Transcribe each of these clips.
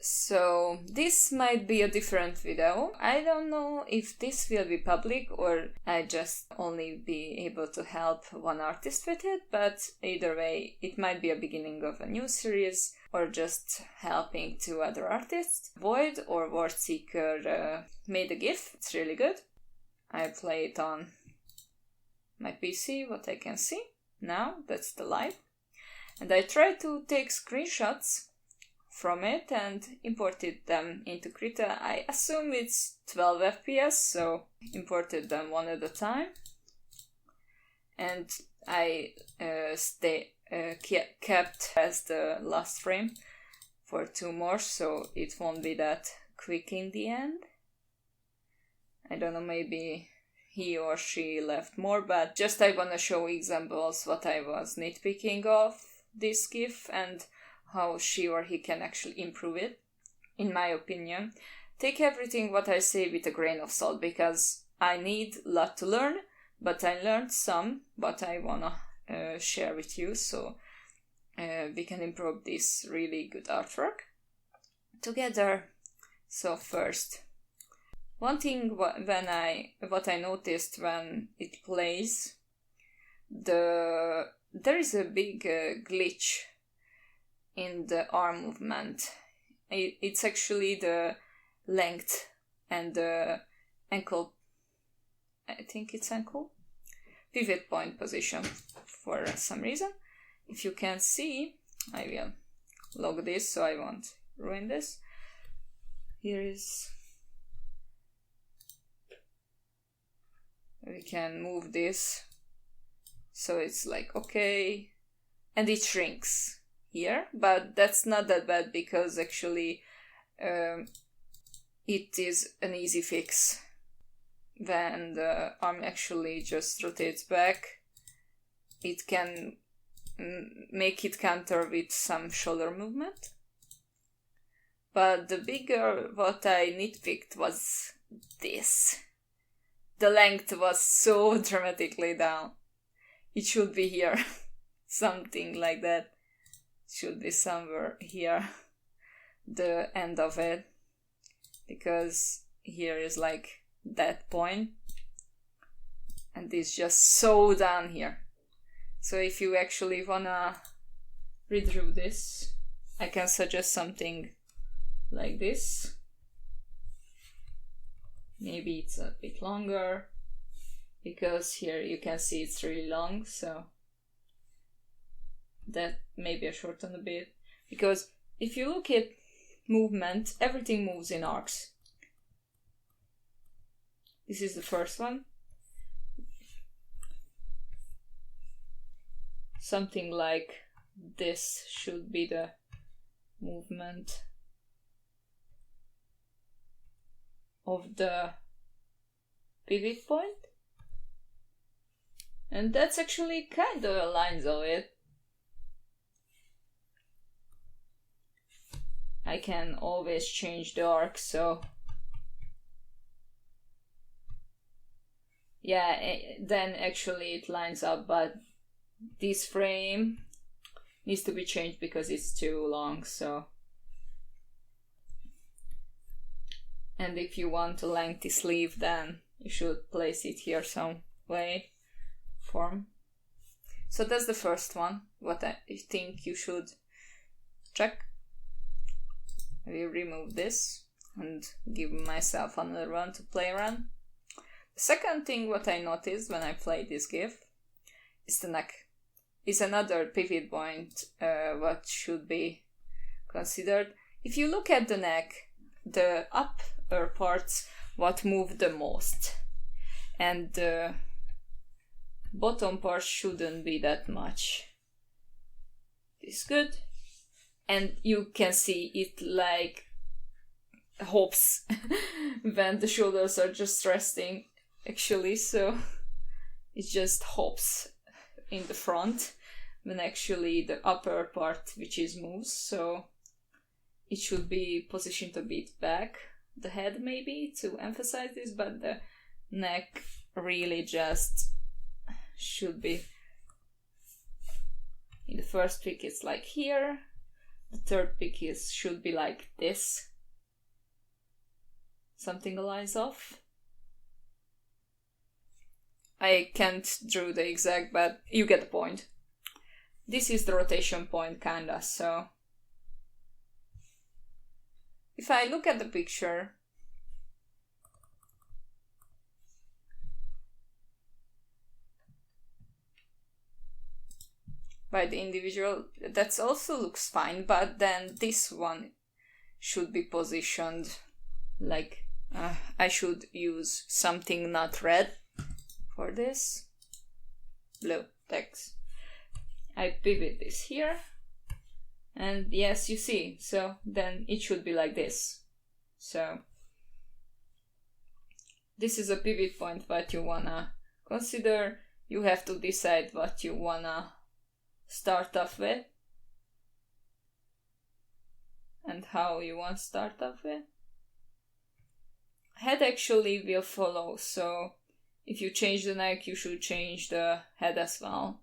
So this might be a different video. I don't know if this will be public or I just only be able to help one artist with it, but either way, it might be a beginning of a new series or just helping two other artists. Void or voidseeker made a GIF. It's really good. I play it on my PC, what I can see now. That's the live. And I try to take screenshots from it and imported them into Krita. I assume it's 12 FPS, so imported them one at a time. And I kept as the last frame for 2 more, so it won't be that quick in the end. I don't know, maybe he or she left more, but just I wanna show examples what I was nitpicking of this GIF and how she or he can actually improve it, in my opinion. Take everything what I say with a grain of salt, because I need a lot to learn, but I learned some, but I wanna share with you, so we can improve this really good artwork together. So first, one thing what I noticed when it plays, there is a big glitch in the arm movement. It's actually the length and the ankle, I think it's ankle, pivot point position for some reason. If you can see, I will log this so I won't ruin this. Here is, we can move this so it's like okay, and it shrinks here, but that's not that bad because actually it is an easy fix. When the arm actually just rotates back, it can make it counter with some shoulder movement. But the bigger what I nitpicked was this. The length was so dramatically down. It should be here. Something like that. Should be somewhere here, the end of it, because here is like that point and it's just so down here. So if you actually wanna redraw this, I can suggest something like this. Maybe it's a bit longer, because here you can see it's really long, so that maybe I shorten a bit, because if you look at movement, everything moves in arcs. This is the first one. Something like this should be the movement of the pivot point. And that's actually kind of the lines of it. I can always change the arc, so yeah, then actually it lines up, but this frame needs to be changed because it's too long, so. And if you want a lengthy sleeve, then you should place it here some way, form. So that's the first one, what I think you should check. I will remove this and give myself another one to play around. The second thing what I noticed when I played this GIF is the neck. It's another pivot point what should be considered. If you look at the neck, the upper parts what move the most, and the bottom part shouldn't be that much. It's good. And you can see it like hops when the shoulders are just resting, actually, so it just hops in the front when actually the upper part which is moves, so it should be positioned a bit back, the head maybe to emphasize this, but the neck really just should be in the first pick. It's like here, The third pick should be like this. Something lies off. I can't draw the exact, but you get the point. This is the rotation point, kinda, so... If I look at the picture... by the individual, that also looks fine, but then this one should be positioned like I should use something not red for this. Blue, thanks. I pivot this here, and yes, you see, so then it should be like this. So this is a pivot point that you wanna consider. You have to decide what you wanna start off with and how you want to start off with. Head actually will follow, so if you change the neck, you should change the head as well,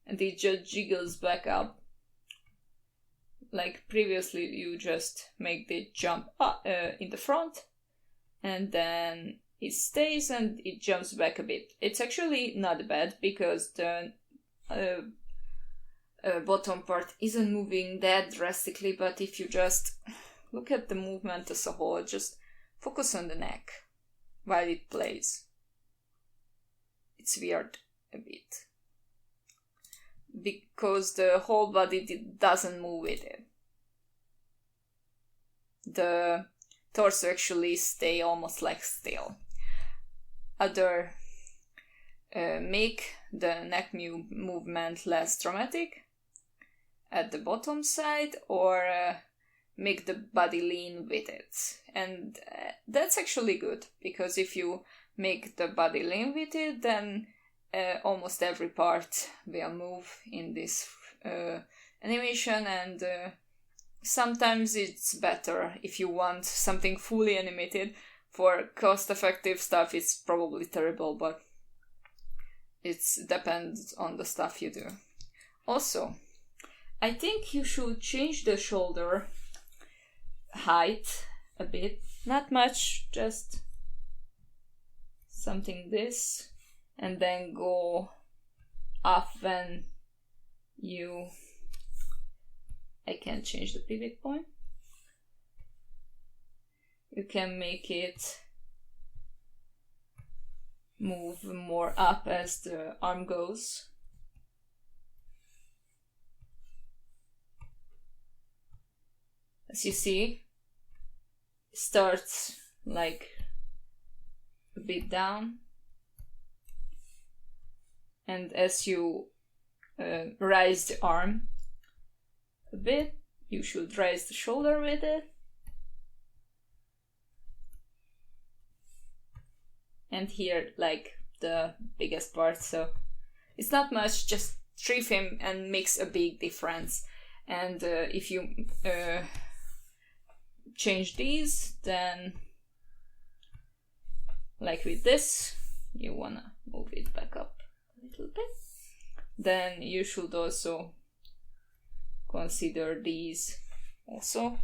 and it just jiggles back up. Like previously, you just make the jump up, in the front, and then it stays and it jumps back a bit. It's actually not bad because the bottom part isn't moving that drastically, but if you just look at the movement as a whole, just focus on the neck while it plays. It's weird a bit because the whole body doesn't move with it. The torso actually stay almost like still. Either make the neck movement less dramatic at the bottom side, or make the body lean with it. And that's actually good, because if you make the body lean with it, then almost every part will move in this animation, and sometimes it's better if you want something fully animated. For cost-effective stuff, it's probably terrible, but it depends on the stuff you do. Also, I think you should change the shoulder height a bit. Not much, just something this, and then go up when you... I can change the pivot point. You can make it move more up as the arm goes. As you see, it starts like a bit down, and as you raise the arm a bit, you should raise the shoulder with it. And here, like the biggest part, so it's not much, just trim him and makes a big difference. And if you change these, then like with this, you wanna move it back up a little bit. Then you should also consider these also.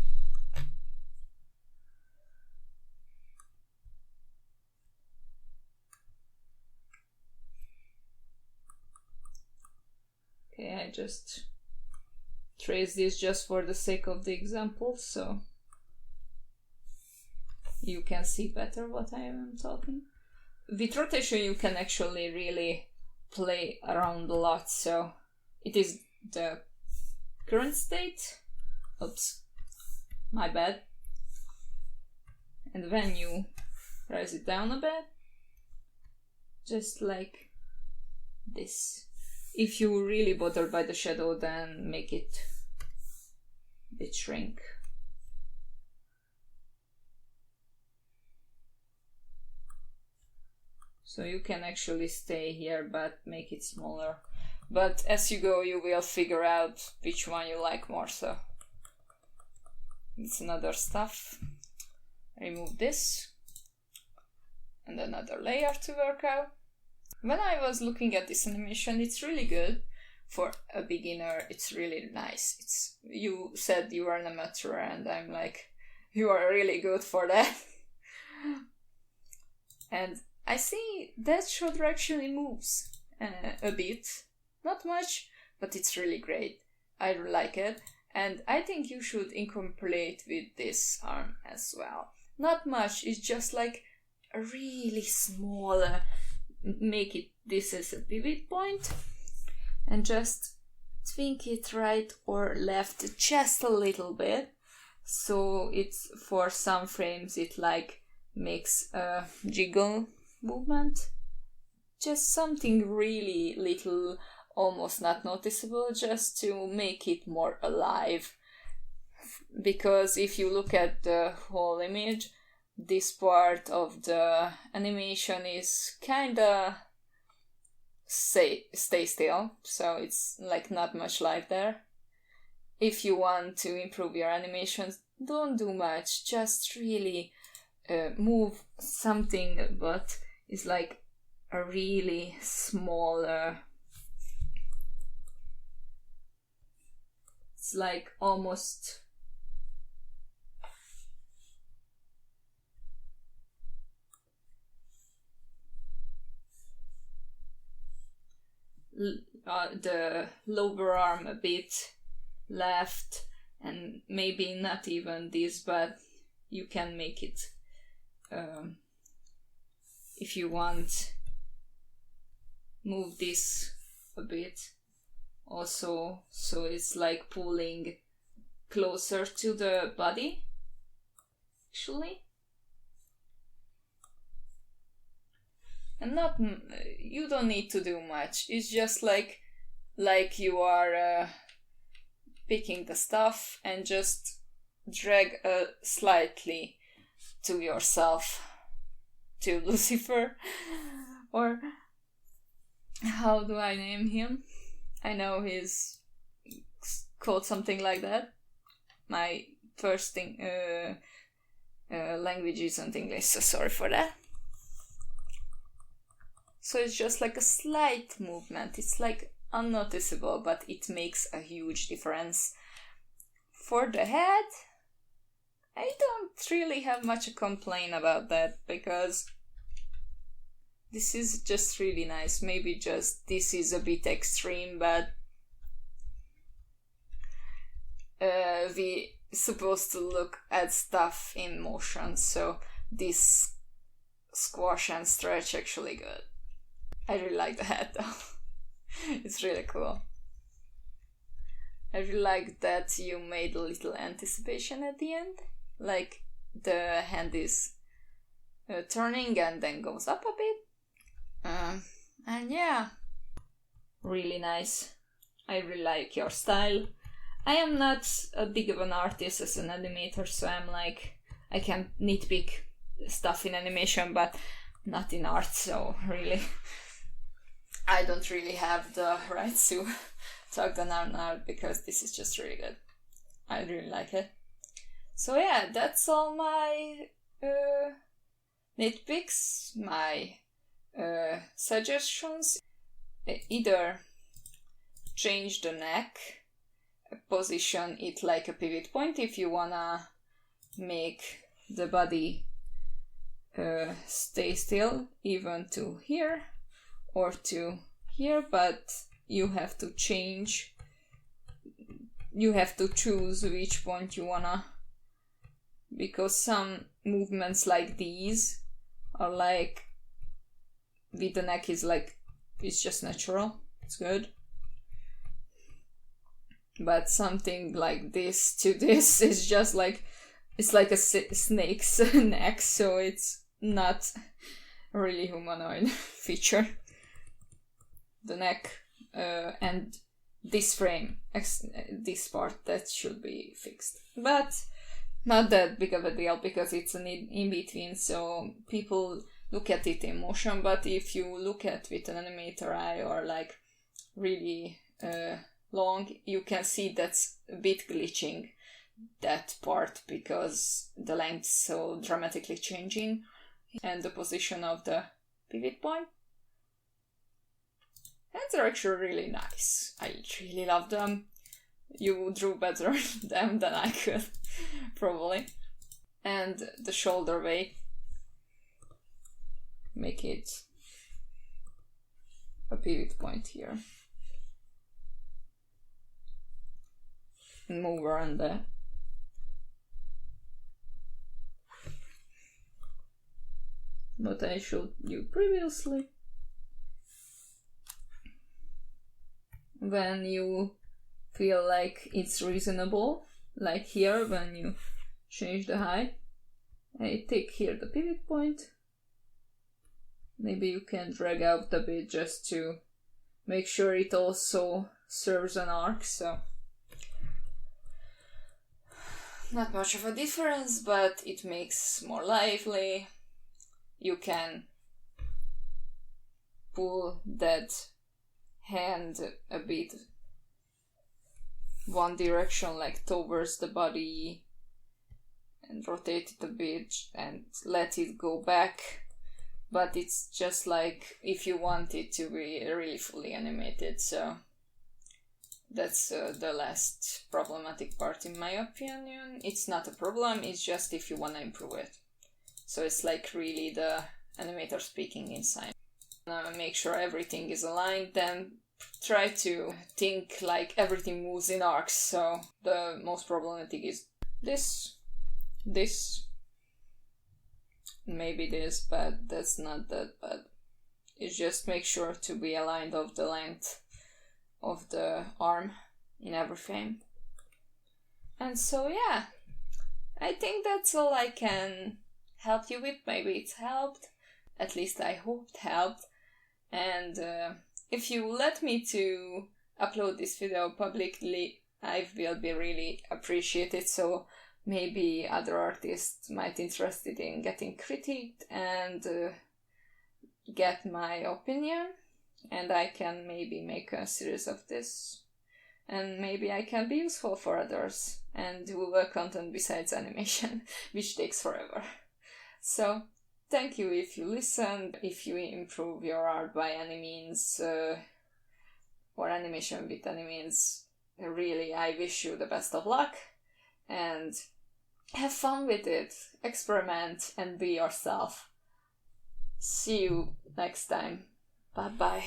Okay, I just trace this just for the sake of the example, so you can see better what I am talking. With rotation you can actually really play around a lot, so it is the current state. Oops, my bad. And when you raise it down a bit, just like this. If you're really bothered by the shadow, then make it a bit shrink. So you can actually stay here but make it smaller. But as you go, you will figure out which one you like more, so it's another stuff. Remove this and another layer to work out. When I was looking at this animation, it's really good for a beginner, it's really nice. You said you are an amateur, and I'm like, you are really good for that. And I see that shoulder actually moves a bit. Not much, but it's really great. I like it. And I think you should incorporate with this arm as well. Not much, it's just like a really small, make it this as a pivot point, and just twink it right or left just a little bit. So it's, for some frames, it like makes a jiggle movement. Just something really little, almost not noticeable, just to make it more alive. Because if you look at the whole image, this part of the animation is kinda stay still, so it's like not much life there. If you want to improve your animations, don't do much, just really move something, but it's like a really small, it's like almost the lower arm a bit left, and maybe not even this, but you can make it if you want, move this a bit also, so it's like pulling closer to the body actually. And not, you don't need to do much. It's just like you are picking the stuff and just drag slightly to yourself, to Lucifer, or how do I name him? I know he's called something like that. My first language isn't English, so sorry for that. So it's just like a slight movement. It's like unnoticeable, but it makes a huge difference. For the head, I don't really have much to complain about that, because this is just really nice. Maybe just this is a bit extreme, but we supposed to look at stuff in motion, so this squash and stretch actually good. I really like the head though. It's really cool. I really like that you made a little anticipation at the end. Like the hand is turning and then goes up a bit. And yeah, really nice. I really like your style. I am not a big of an artist as an animator, so I'm like, I can nitpick stuff in animation, but not in art, so really I don't really have the rights to talk on art, because this is just really good. I really like it. So yeah, that's all my nitpicks, my suggestions. Either change the neck, position it like a pivot point if you wanna make the body stay still, even to here or to here, but you have to change, you have to choose which point you wanna, because some movements like these are like, with the neck is like, it's just natural, it's good. But something like this to this is just like, it's like a snake's neck, so it's not really humanoid feature. The neck and this frame, this part, that should be fixed. But not that big of a deal, because it's an in-between, so people look at it in motion, but if you look at with an animator eye or like really long, you can see that's a bit glitching, that part, because the length's so dramatically changing and the position of the pivot point. And they're actually really nice. I really love them. You drew better them than I could, probably. And the shoulder weight, make it a pivot point here. And move around there. What I showed you previously. When you feel like it's reasonable, like here when you change the height, I take here the pivot point. Maybe you can drag out a bit just to make sure it also serves an arc, so not much of a difference, but it makes more lively. You can pull that hand a bit one direction, like towards the body, and rotate it a bit and let it go back. But it's just like if you want it to be really fully animated, so that's the last problematic part in my opinion. It's not a problem, it's just if you want to improve it. So it's like really the animator speaking inside. Make sure everything is aligned, then try to think like everything moves in arcs. So the most problematic is this, maybe this, but that's not that bad. It's just make sure to be aligned of the length of the arm in every frame. And so yeah, I think that's all I can help you with. Maybe it's helped, at least I hope it helped. And if you let me to upload this video publicly, I will be really appreciated, so maybe other artists might be interested in getting critiqued and get my opinion, and I can maybe make a series of this, and maybe I can be useful for others and do content besides animation, which takes forever. So thank you if you listened. If you improve your art by any means, or animation with any means, really I wish you the best of luck and have fun with it, experiment and be yourself. See you next time. Bye bye.